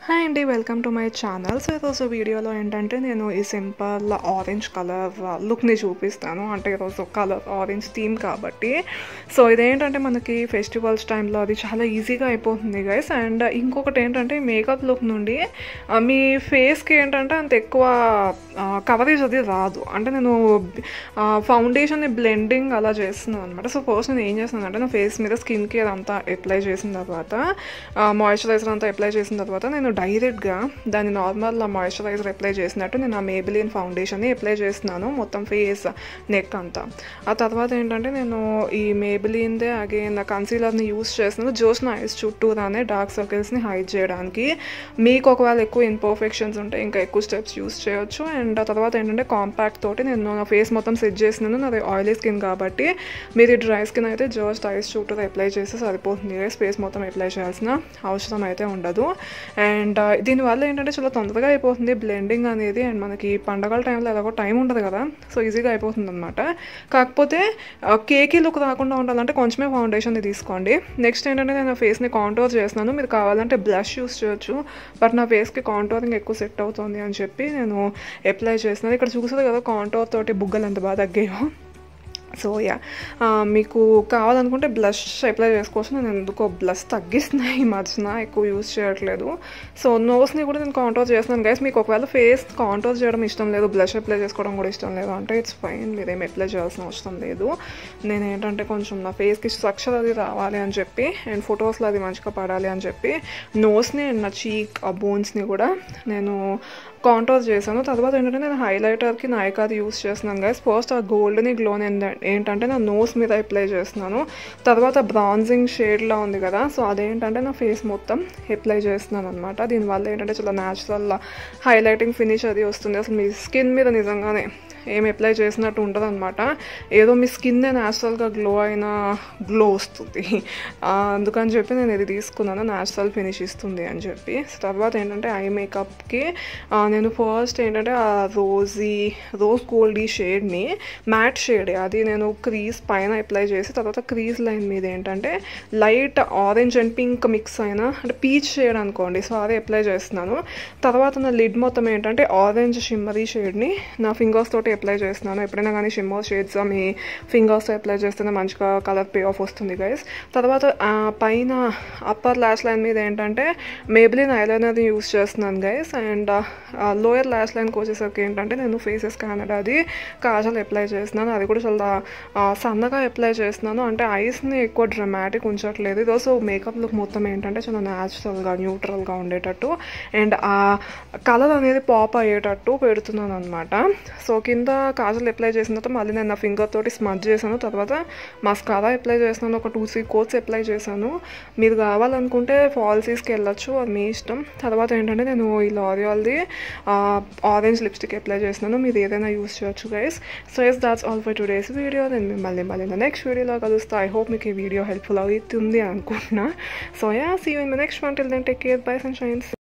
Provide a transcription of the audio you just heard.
Hi అండి, welcome to my channel. So ఈరోజు వీడియోలో ఏంటంటే నేను ఈ సింపుల్ ఆరెంజ్ కలర్ లుక్ని చూపిస్తాను. అంటే ఈరోజు కలర్ ఆరెంజ్ థీమ్ కాబట్టి సో ఇదేంటంటే మనకి ఫెస్టివల్స్ టైంలో అది చాలా ఈజీగా అయిపోతుంది గైస్. అండ్ ఇంకొకటి ఏంటంటే మేకప్ లుక్ నుండి మీ ఫేస్కి ఏంటంటే అంత ఎక్కువ కవరేజ్ అది రాదు. అంటే నేను ఫౌండేషన్ని బ్లెండింగ్ అలా చేస్తున్నాను అనమాట. సో ఫస్ట్ నేను ఏం చేస్తున్నాను అంటే నా ఫేస్ మీద స్కిన్ కేర్ అంతా అప్లై చేసిన తర్వాత మాయిశ్చరైజర్ అంతా అప్లై చేసిన తర్వాత నేను డైరెక్ట్గా దాన్ని నార్మల్ మాయిశ్చరైజర్ అప్లై చేసినట్టు నేను ఆ మేబిలిన్ ఫౌండేషన్ని అప్లై చేస్తున్నాను మొత్తం ఫేస్ నెక్ అంతా. ఆ తర్వాత ఏంటంటే నేను ఈ మేబిలిన్దే అగైన్ కన్సీలర్ని యూస్ చేస్తున్నాను జోష్న ఐస్ చుట్టూరానే డార్క్ సర్కిల్స్ని హైడ్ చేయడానికి. మీకు ఒకవేళ ఎక్కువ ఇన్పర్ఫెక్షన్స్ ఉంటే ఇంకా ఎక్కువ స్టెప్స్ యూస్ చేయొచ్చు. అండ్ ఆ తర్వాత ఏంటంటే కాంపాక్ట్ తోటి నేను నా ఫేస్ మొత్తం సెట్ చేసినాను. నాది ఆయిలీ స్కిన్ కాబట్టి మీరు డ్రై స్కిన్ అయితే జస్ట్ ఐస్ చుట్టూ అప్లై చేస్తే సరిపోతుంది. ఫేస్ మొత్తం అప్లై చేయాల్సిన అవసరం అయితే ఉండదు. అండ్ దీనివల్ల ఏంటంటే చాలా తొందరగా అయిపోతుంది బ్లెండింగ్ అనేది. అండ్ మనకి పండగల టైంలో ఎలాగో టైం ఉంటుంది కదా, సో ఈజీగా అయిపోతుంది అనమాట. కాకపోతే కేకీ లుక్ రాకుండా ఉండాలంటే కొంచెమే ఫౌండేషన్ని తీసుకోండి. నెక్స్ట్ ఏంటంటే నేను ఫేస్ని కాంటోర్ చేస్తున్నాను. మీరు కావాలంటే బ్లష్ యూస్ చేయొచ్చు, బట్ నా ఫేస్కి కాంటోరింగ్ ఎక్కువ సెట్ అవుతుంది అని చెప్పి నేను అప్లై చేస్తున్నాను. ఇక్కడ చూసారు కదా కాంటోర్ తోటి బుగ్గలు ఎంత బాగా తగ్గాయో. సో యా, మీకు కావాలనుకుంటే బ్లష్ అప్లై చేసుకోవచ్చు. నేను ఎందుకో బ్లష్ తగ్గిస్తున్నాయి ఈ మధ్యన, ఎక్కువ యూజ్ చేయట్లేదు. సో నోస్ని కూడా నేను కాంటోర్ చేస్తున్నాను గైస్. మీకు ఒకవేళ ఫేస్ కాంటోర్ చేయడం ఇష్టం లేదు, బ్లష్ అప్లై చేసుకోవడం కూడా ఇష్టం లేదు అంటే ఇట్స్ ఫైన్, మీరేం అప్లై చేయాల్సిన అవసరం లేదు. నేను ఏంటంటే కొంచెం నా ఫేస్కి స్ట్రక్చర్ అది రావాలి అని చెప్పి అండ్ ఫొటోస్లో అది మంచిగా పడాలి అని చెప్పి నోస్ని అండ్ నా చీక్ ఆ బోన్స్ని కూడా నేను కాంటోర్ చేశాను. తర్వాత ఏంటంటే నేను హైలైటర్కి నాయకాది యూస్ చేస్తున్నాను గైస్. ఫస్ట్ ఆ గోల్డ్ని గ్లోన్ ఏంటంటే నా నోస్ మీద అప్లై చేస్తున్నాను. తర్వాత బ్రాంజింగ్ షేడ్లా ఉంది కదా, సో అదేంటంటే నా ఫేస్ మొత్తం అప్లై చేస్తున్నాను అనమాట. దీనివల్ల ఏంటంటే చాలా న్యాచురల్ హైలైటింగ్ ఫినిష్ అది వస్తుంది. అసలు మీ స్కిన్ మీద నిజంగానే ఏం అప్లై చేసినట్టు ఉంటుంది అనమాట. ఏదో మీ స్కిన్నే న్యాచురల్గా గ్లో అయిన గ్లో వస్తుంది. అందుకని చెప్పి నేను ఇది తీసుకున్నాను, న్యాచురల్ ఫినిష్ ఇస్తుంది అని చెప్పి. తర్వాత ఏంటంటే ఐ మేకప్కి నేను ఫస్ట్ ఏంటంటే ఆ రోజ్ గోల్డ్ షేడ్ని మ్యాట్ షేడ్ అది నేను క్రీజ్ పైన అప్లై చేసి తర్వాత క్రీజ్ లైన్ మీద ఏంటంటే light orange and pink mix అయిన అంటే పీచ్ షేడ్ అనుకోండి, సో అది అప్లై చేస్తున్నాను. తర్వాత నా లిడ్ మొత్తం ఏంటంటే ఆరెంజ్ షిమ్మరీ షేడ్ని నా ఫింగర్స్ తోటి అప్లై చేస్తున్నాను. ఎప్పుడైనా కానీ షిమ్మర్ షేడ్స్ మీ ఫింగర్స్తో అప్లై చేస్తేనే మంచిగా కలర్ పే ఆఫ్ వస్తుంది గైస్. తర్వాత పైన అప్పర్ ల్యాష్ లైన్ మీద ఏంటంటే మేబిలిన్ ఐలైనర్ని యూస్ చేస్తున్నాను గైస్. అండ్ లోయర్ ల్యాష్ లైన్కి వచ్చేసరికి ఏంటంటే నేను ఫేసెస్ కెనడాది కాజల్ అప్లై చేస్తున్నాను. అది కూడా చాలా సన్నగా అప్లై చేస్తున్నాను, అంటే ఐస్ని ఎక్కువ డ్రమాటిక్ ఉంచట్లేదు. ఈరోజు మేకప్ లుక్ మొత్తం ఏంటంటే చాలా న్యాచురల్గా న్యూట్రల్గా ఉండేటట్టు అండ్ ఆ కలర్ అనేది పాప్ అయ్యేటట్టు పెడుతున్నాను అనమాట. సో కింద కాజల్ అప్లై చేసిన తర్వాత మళ్ళీ నేను నా ఫింగర్ తోటి స్మజ్ చేశాను. తర్వాత మస్కారా అప్లై చేస్తున్నాను, ఒక 2-3 కోట్స్ అప్లై చేశాను. మీరు కావాలనుకుంటే ఫాల్సీస్కి వెళ్ళొచ్చు, అది మీ ఇష్టం. తర్వాత ఏంటంటే నేను ఈ లారియల్ది ఆరెంజ్ లిప్స్టిక్ అప్లై చేస్తున్నాను, మీరు ఏదైనా యూస్ చేయొచ్చు guys. So S that's all for today's video. నేను మళ్ళీ నెక్స్ట్ వీడియోలో కలుస్తా. ఐ హోప్ మీకు ఈ వీడియో హెల్ప్ఫుల్ అవుతుంది అనుకుంటున్నా. So yeah, see you in the next one. Till then take care, bye సన్షైన్స్.